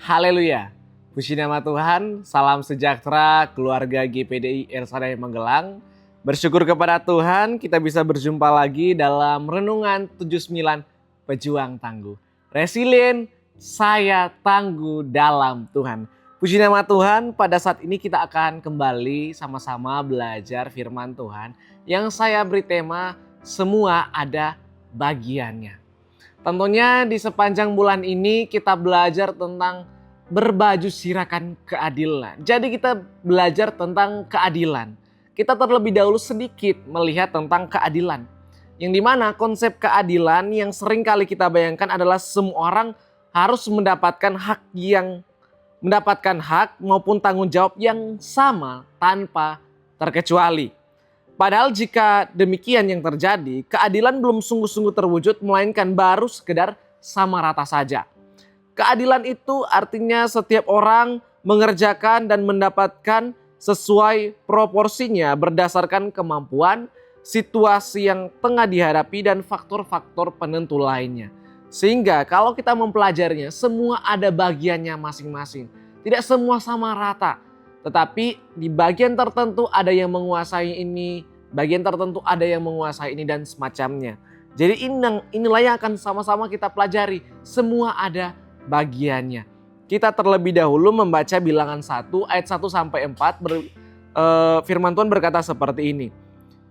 Haleluya. Puji nama Tuhan, salam sejahtera keluarga GPDI Elsadai Magelang. Bersyukur kepada Tuhan kita bisa berjumpa lagi dalam Renungan 79 Pejuang Tangguh. Resilient, saya tangguh dalam Tuhan. Puji nama Tuhan, pada saat ini kita akan kembali sama-sama belajar firman Tuhan yang saya beri tema semua ada bagiannya. Tentunya di sepanjang bulan ini kita belajar tentang berbaju sirakan keadilan. Jadi kita belajar tentang keadilan. Kita terlebih dahulu sedikit melihat tentang keadilan. Yang dimana konsep keadilan yang sering kali kita bayangkan adalah semua orang harus mendapatkan hak maupun tanggung jawab yang sama tanpa terkecuali. Padahal jika demikian yang terjadi, keadilan belum sungguh-sungguh terwujud, melainkan baru sekedar sama rata saja. Keadilan itu artinya setiap orang mengerjakan dan mendapatkan sesuai proporsinya berdasarkan kemampuan, situasi yang tengah dihadapi, dan faktor-faktor penentu lainnya. Sehingga kalau kita mempelajarinya, semua ada bagiannya masing-masing. Tidak semua sama rata. Tetapi di bagian tertentu ada yang menguasai ini, bagian tertentu ada yang menguasai ini dan semacamnya. Jadi inilah yang akan sama-sama kita pelajari. Semua ada bagiannya. Kita terlebih dahulu membaca Bilangan 1 ayat 1 sampai 4. Firman Tuhan berkata seperti ini.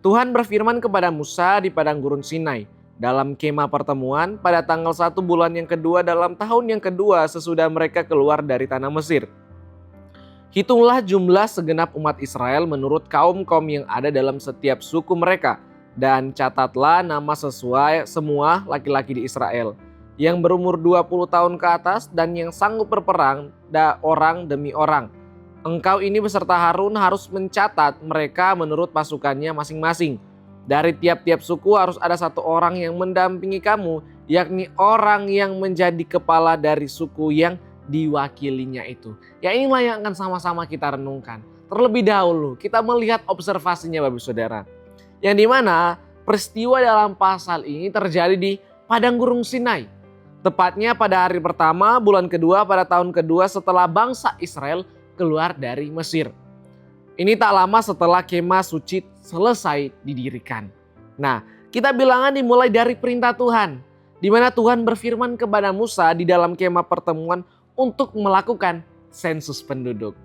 Tuhan berfirman kepada Musa di padang gurun Sinai dalam kemah pertemuan pada tanggal 1 bulan yang kedua dalam tahun yang kedua sesudah mereka keluar dari tanah Mesir. Hitunglah jumlah segenap umat Israel menurut kaum-kaum yang ada dalam setiap suku mereka. Dan catatlah nama sesuai semua laki-laki di Israel. Yang berumur 20 tahun ke atas dan yang sanggup berperang orang demi orang. Engkau ini beserta Harun harus mencatat mereka menurut pasukannya masing-masing. Dari tiap-tiap suku harus ada satu orang yang mendampingi kamu. Yakni orang yang menjadi kepala dari suku yang diwakilinya itu. Ya inilah yang akan sama-sama kita renungkan. Terlebih dahulu kita melihat observasinya Bapak Saudara. Yang dimana peristiwa dalam pasal ini terjadi di padang gurun Sinai. Tepatnya pada hari pertama bulan kedua pada tahun kedua setelah bangsa Israel keluar dari Mesir. Ini tak lama setelah kemah suci selesai didirikan. Nah, kita bilangan dimulai dari perintah Tuhan. Di mana Tuhan berfirman kepada Musa di dalam kemah pertemuan untuk melakukan sensus penduduk.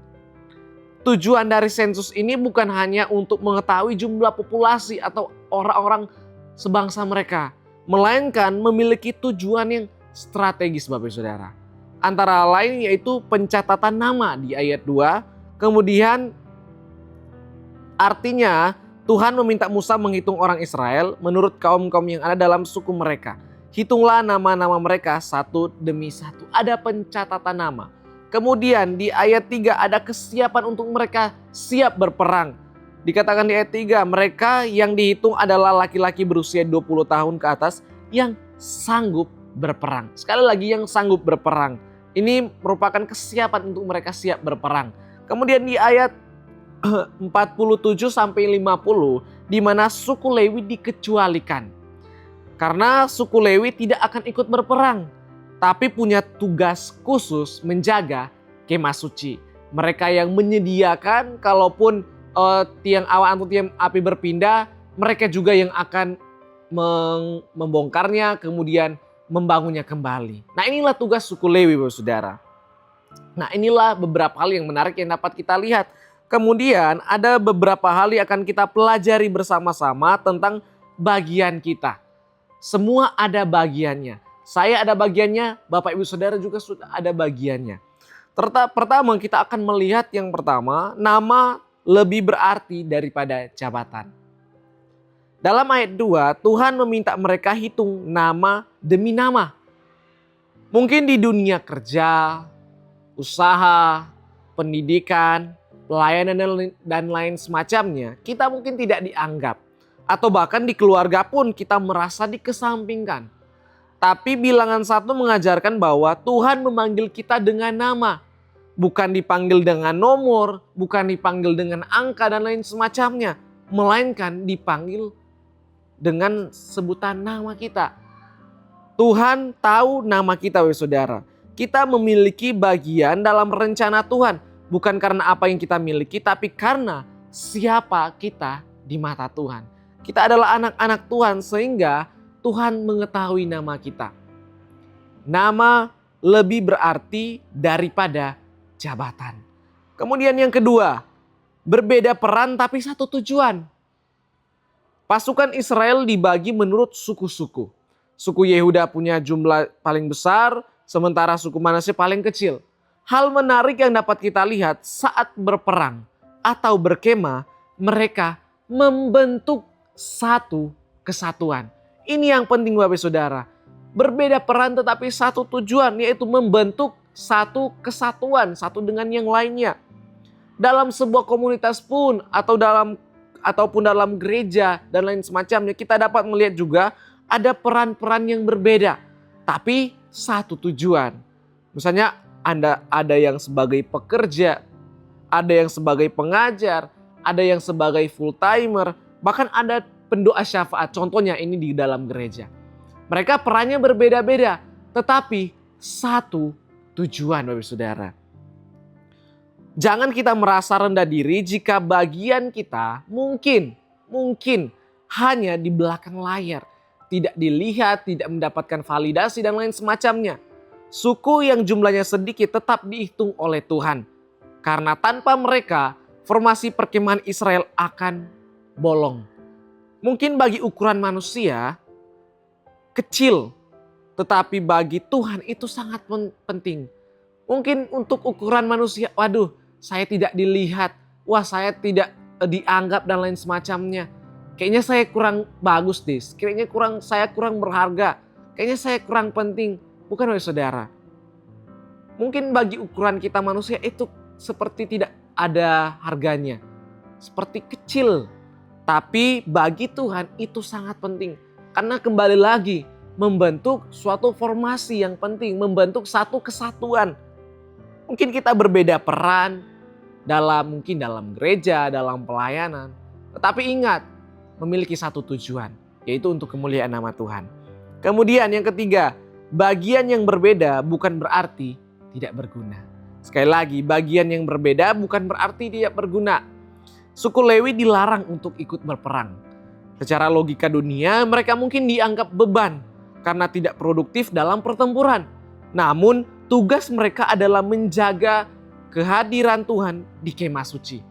Tujuan dari sensus ini bukan hanya untuk mengetahui jumlah populasi atau orang-orang sebangsa mereka, melainkan memiliki tujuan yang strategis Bapak Saudara. Antara lain yaitu pencatatan nama di ayat 2, kemudian artinya Tuhan meminta Musa menghitung orang Israel menurut kaum-kaum yang ada dalam suku mereka. Hitunglah nama-nama mereka satu demi satu. Ada pencatatan nama. Kemudian di ayat 3 ada kesiapan untuk mereka siap berperang. Dikatakan di ayat 3 mereka yang dihitung adalah laki-laki berusia 20 tahun ke atas yang sanggup berperang. Sekali lagi yang sanggup berperang. Ini merupakan kesiapan untuk mereka siap berperang. Kemudian di ayat 47 sampai 50 di mana suku Lewi dikecualikan. Karena suku Lewi tidak akan ikut berperang, tapi punya tugas khusus menjaga kemah suci. Mereka yang menyediakan kalaupun tiang awan atau tiang api berpindah, mereka juga yang akan membongkarnya kemudian membangunnya kembali. Nah inilah tugas suku Lewi Bapak Saudara. Nah inilah beberapa hal yang menarik yang dapat kita lihat. Kemudian ada beberapa hal yang akan kita pelajari bersama-sama tentang bagian kita. Semua ada bagiannya. Saya ada bagiannya, Bapak Ibu Saudara juga sudah ada bagiannya. Pertama kita akan melihat yang pertama, nama lebih berarti daripada jabatan. Dalam ayat 2, Tuhan meminta mereka hitung nama demi nama. Mungkin di dunia kerja, usaha, pendidikan, pelayanan dan lain semacamnya, kita mungkin tidak dianggap. Atau bahkan di keluarga pun kita merasa dikesampingkan. Tapi Bilangan 1 mengajarkan bahwa Tuhan memanggil kita dengan nama. Bukan dipanggil dengan nomor, bukan dipanggil dengan angka dan lain semacamnya. Melainkan dipanggil dengan sebutan nama kita. Tuhan tahu nama kita, saudara. Kita memiliki bagian dalam rencana Tuhan. Bukan karena apa yang kita miliki, tapi karena siapa kita di mata Tuhan. Kita adalah anak-anak Tuhan sehingga Tuhan mengetahui nama kita. Nama lebih berarti daripada jabatan. Kemudian yang kedua, berbeda peran tapi satu tujuan. Pasukan Israel dibagi menurut suku-suku. Suku Yehuda punya jumlah paling besar, sementara suku Manasye paling kecil. Hal menarik yang dapat kita lihat saat berperang atau berkemah, mereka membentuk satu kesatuan. Ini yang penting Bapak Saudara. Berbeda peran tetapi satu tujuan, yaitu membentuk satu kesatuan, satu dengan yang lainnya. Dalam sebuah komunitas pun ataupun dalam gereja dan lain semacamnya, kita dapat melihat juga ada peran-peran yang berbeda, tapi satu tujuan. Misalnya ada yang sebagai pekerja, ada yang sebagai pengajar, ada yang sebagai full timer, bahkan ada pendoa syafaat. Contohnya ini di dalam gereja. Mereka perannya berbeda-beda, tetapi satu tujuan Bapak Saudara. Jangan kita merasa rendah diri jika bagian kita mungkin hanya di belakang layar. Tidak dilihat, tidak mendapatkan validasi dan lain semacamnya. Suku yang jumlahnya sedikit tetap dihitung oleh Tuhan. Karena tanpa mereka, formasi perkemahan Israel akan bolong. Mungkin bagi ukuran manusia kecil, tetapi bagi Tuhan itu sangat penting. Mungkin untuk ukuran manusia, waduh, saya tidak dilihat, wah saya tidak dianggap dan lain semacamnya. Kayaknya saya kurang bagus deh, kayaknya saya kurang berharga, kayaknya saya kurang penting. Bukan Bapak Saudara. Mungkin bagi ukuran kita manusia itu seperti tidak ada harganya. Seperti kecil. Tapi bagi Tuhan itu sangat penting. Karena kembali lagi membentuk suatu formasi yang penting, membentuk satu kesatuan. Mungkin kita berbeda peran mungkin dalam gereja, dalam pelayanan. Tetapi ingat, memiliki satu tujuan, yaitu untuk kemuliaan nama Tuhan. Kemudian yang ketiga, bagian yang berbeda bukan berarti tidak berguna. Sekali lagi, bagian yang berbeda bukan berarti tidak berguna. Suku Lewi dilarang untuk ikut berperang. Secara logika dunia, mereka mungkin dianggap beban karena tidak produktif dalam pertempuran. Namun, tugas mereka adalah menjaga kehadiran Tuhan di kemah suci.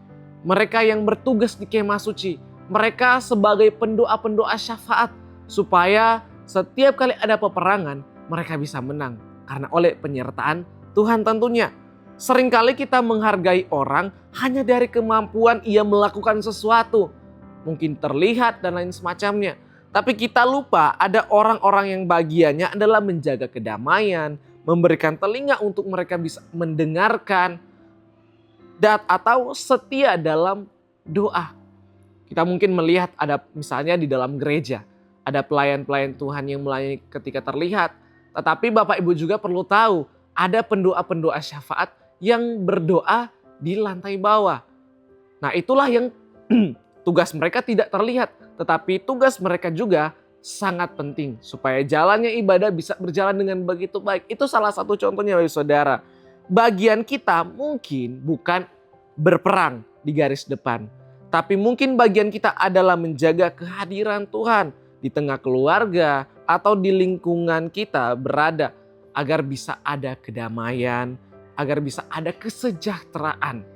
Mereka yang bertugas di kemah suci, mereka sebagai pendoa-pendoa syafaat supaya setiap kali ada peperangan mereka bisa menang karena oleh penyertaan Tuhan tentunya. Seringkali kita menghargai orang hanya dari kemampuan ia melakukan sesuatu, mungkin terlihat dan lain semacamnya. Tapi kita lupa ada orang-orang yang bagiannya adalah menjaga kedamaian, memberikan telinga untuk mereka bisa mendengarkan, atau setia dalam doa. Kita mungkin melihat ada misalnya di dalam gereja, ada pelayan-pelayan Tuhan yang melayani ketika terlihat. Tetapi Bapak Ibu juga perlu tahu, ada pendoa-pendoa syafaat yang berdoa di lantai bawah. Nah itulah yang tugas mereka tidak terlihat, tetapi tugas mereka juga sangat penting supaya jalannya ibadah bisa berjalan dengan begitu baik. Itu salah satu contohnya Bapak Saudara. Bagian kita mungkin bukan berperang di garis depan, tapi mungkin bagian kita adalah menjaga kehadiran Tuhan di tengah keluarga atau di lingkungan kita berada agar bisa ada kedamaian, agar bisa ada kesejahteraan.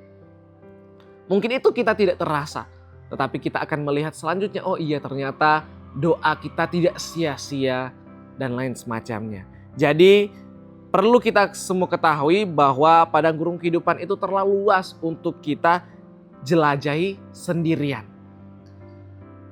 Mungkin itu kita tidak terasa, tetapi kita akan melihat selanjutnya, oh iya ternyata doa kita tidak sia-sia dan lain semacamnya. Jadi perlu kita semua ketahui bahwa padang gurun kehidupan itu terlalu luas untuk kita jelajahi sendirian.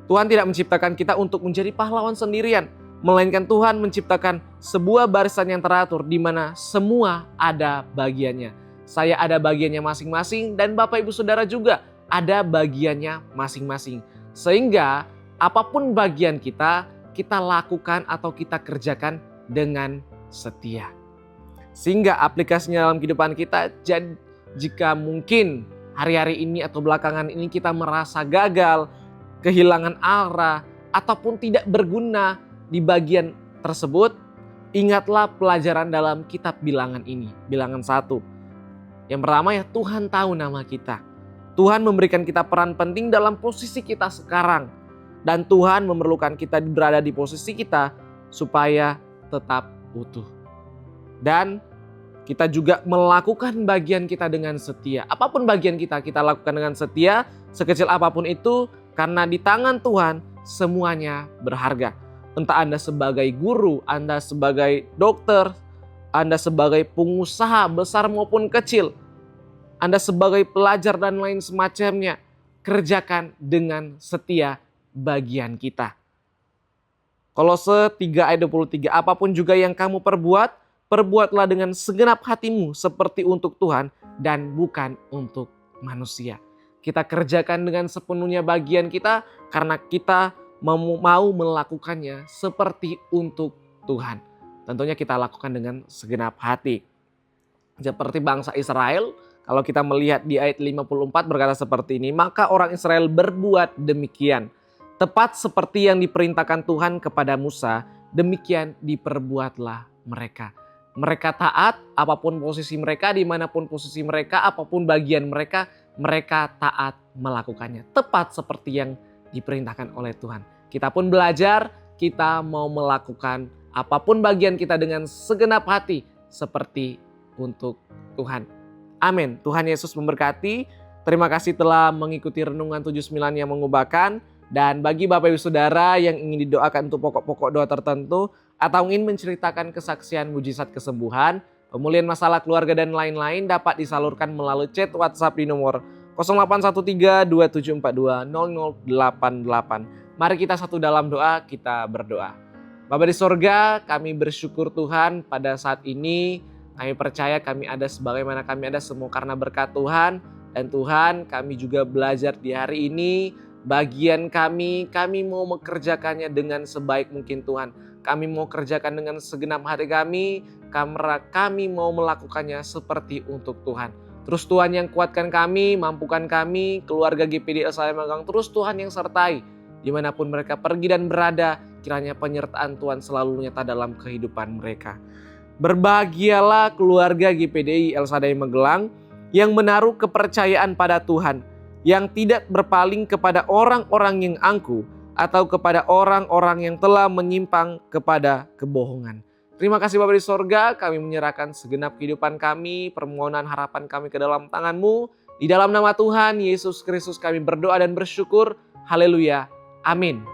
Tuhan tidak menciptakan kita untuk menjadi pahlawan sendirian, melainkan Tuhan menciptakan sebuah barisan yang teratur di mana semua ada bagiannya. Saya ada bagiannya masing-masing dan Bapak Ibu Saudara juga ada bagiannya masing-masing. Sehingga apapun bagian kita lakukan atau kita kerjakan dengan setia. Sehingga aplikasinya dalam kehidupan kita, jika mungkin hari-hari ini atau belakangan ini kita merasa gagal, kehilangan arah, ataupun tidak berguna di bagian tersebut, Ingatlah pelajaran dalam kitab Bilangan ini. Bilangan 1. Yang pertama ya, Tuhan tahu nama kita. Tuhan memberikan kita peran penting dalam posisi kita sekarang. Dan Tuhan memerlukan kita berada di posisi kita supaya tetap utuh. Dan kita juga melakukan bagian kita dengan setia. Apapun bagian kita lakukan dengan setia, sekecil apapun itu, karena di tangan Tuhan semuanya berharga. Entah Anda sebagai guru, Anda sebagai dokter, Anda sebagai pengusaha besar maupun kecil, Anda sebagai pelajar dan lain semacamnya, kerjakan dengan setia bagian kita. Kolose 3 ayat 23, apapun juga yang kamu perbuat, perbuatlah dengan segenap hatimu seperti untuk Tuhan dan bukan untuk manusia. Kita kerjakan dengan sepenuhnya bagian kita karena kita mau melakukannya seperti untuk Tuhan. Tentunya kita lakukan dengan segenap hati. Seperti bangsa Israel, kalau kita melihat di ayat 54 berkata seperti ini, maka orang Israel berbuat demikian. Tepat seperti yang diperintahkan Tuhan kepada Musa, demikian diperbuatlah mereka. Mereka taat, apapun posisi mereka, dimanapun posisi mereka, apapun bagian mereka, mereka taat melakukannya. Tepat seperti yang diperintahkan oleh Tuhan. Kita pun belajar, kita mau melakukan apapun bagian kita dengan segenap hati seperti untuk Tuhan. Amin. Tuhan Yesus memberkati. Terima kasih telah mengikuti renungan 79 yang mengubahkan. Dan bagi Bapak Ibu Saudara yang ingin didoakan untuk pokok-pokok doa tertentu atau ingin menceritakan kesaksian mujizat kesembuhan, pemulihan masalah keluarga dan lain-lain dapat disalurkan melalui chat WhatsApp di nomor 0813-2742-0088. Mari kita satu dalam doa, kita berdoa. Bapa di sorga, kami bersyukur Tuhan pada saat ini. Kami percaya kami ada sebagaimana kami ada semua karena berkat Tuhan. Dan Tuhan, kami juga belajar di hari ini. Bagian kami mau mengerjakannya dengan sebaik mungkin Tuhan. Kami mau kerjakan dengan segenap hati kami. Kami mau melakukannya seperti untuk Tuhan. Terus Tuhan yang kuatkan kami, mampukan kami, keluarga GPD El Shaddai Magelang. Terus Tuhan yang sertai. Dimanapun mereka pergi dan berada, kiranya penyertaan Tuhan selalu nyata dalam kehidupan mereka. Berbahagialah keluarga GPDI El Shaddai Magelang yang menaruh kepercayaan pada Tuhan, yang tidak berpaling kepada orang-orang yang angkuh atau kepada orang-orang yang telah menyimpang kepada kebohongan. Terima kasih Bapa di sorga, kami menyerahkan segenap kehidupan kami, permohonan harapan kami ke dalam tangan-Mu. Di dalam nama Tuhan Yesus Kristus kami berdoa dan bersyukur. Haleluya. Amin.